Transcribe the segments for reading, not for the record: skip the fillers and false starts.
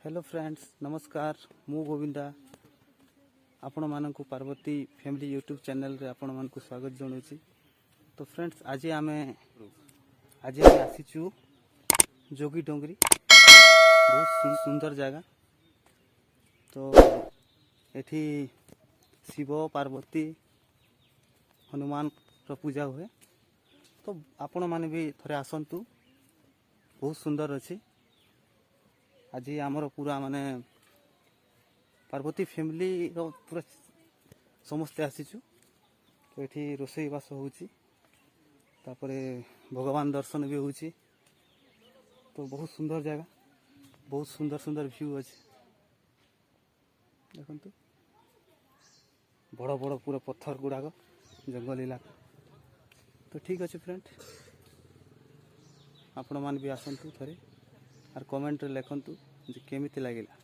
Hello friends नमस्कार मु गोविंदा आपण मानक पार्वती फैमिली यूट्यूब चैनल रे आपण मानक स्वागत जनाऊँ। तो फ्रेंड्स आज आमे आसीचु जोगी डोंगरी बहुत सुंदर जगह। तो एठी शिव पार्वती हनुमान रो पूजा हुए। तो आपण माने भी थरे आसंतु बहुत सुंदर अच्छी। आज आमर पूरा माने पार्वती फैमिली रो पूरा समस्ते आसीचु। तो ये रोसई बास होउची तापरे भगवान दर्शन भी होउची। तो बहुत सुंदर जगह बहुत सुंदर सुंदर व्यू अच्छे देखु बड़ बड़ पूरा पत्थर गुड़ाक जंगल इलाका। तो ठीक अच्छे फ्रेंड आपण मान भी आसतु थे और कमेंट लिखतु जे केमिति लागिला।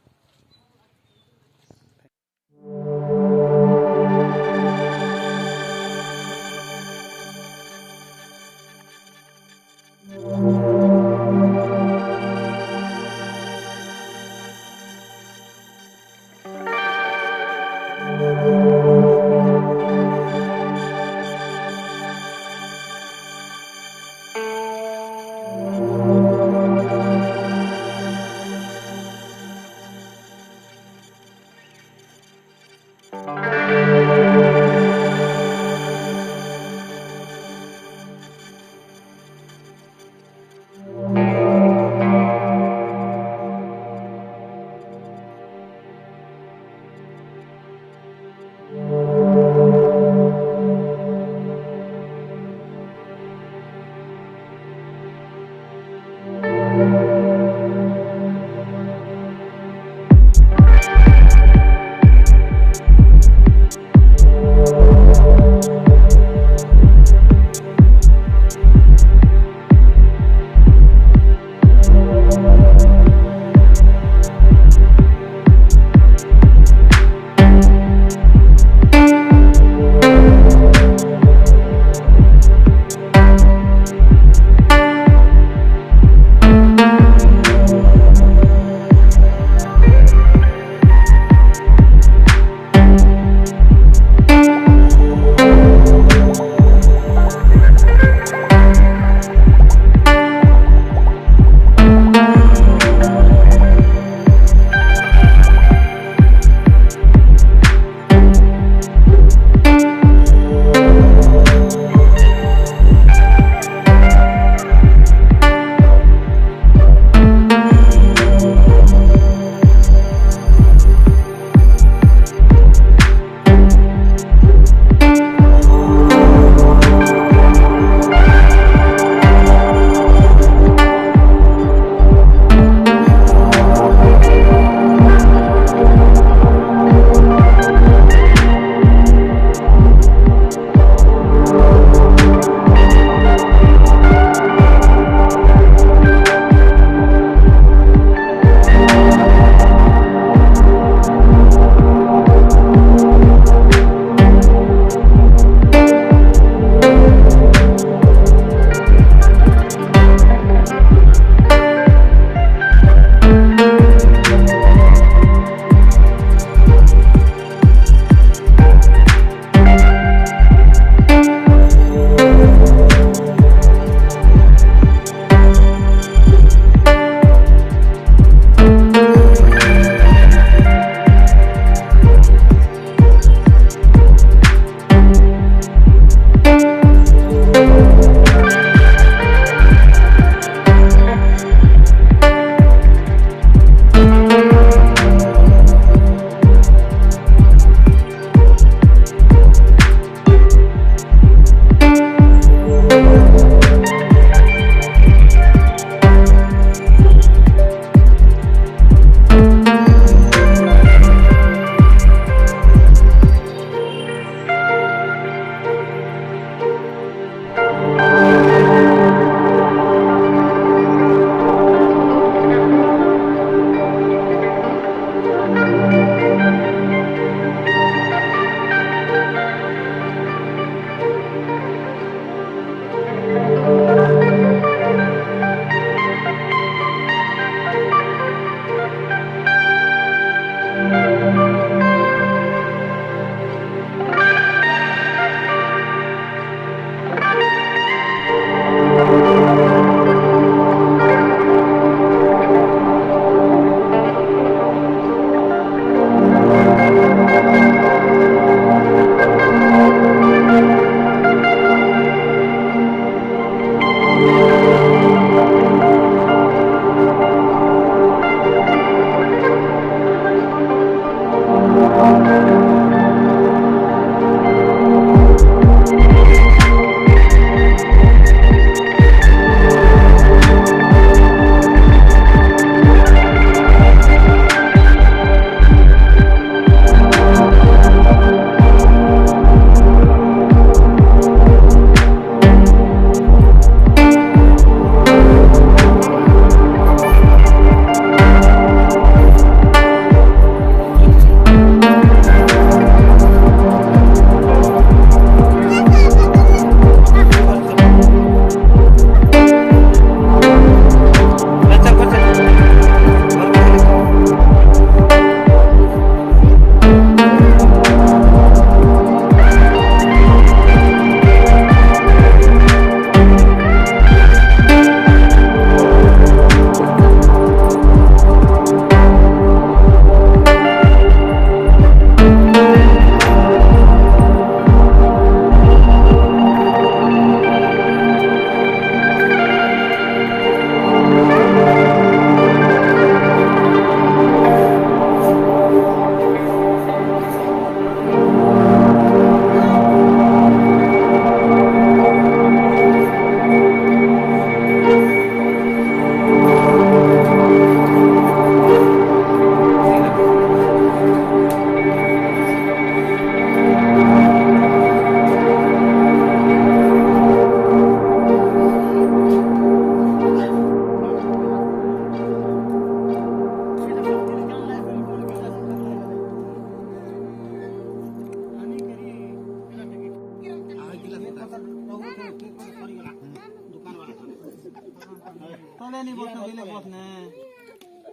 तले नहीं बस बिले बस ने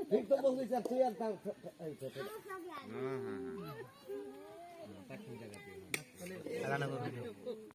ठीक तो बस विचार तू यार ता हां हां हां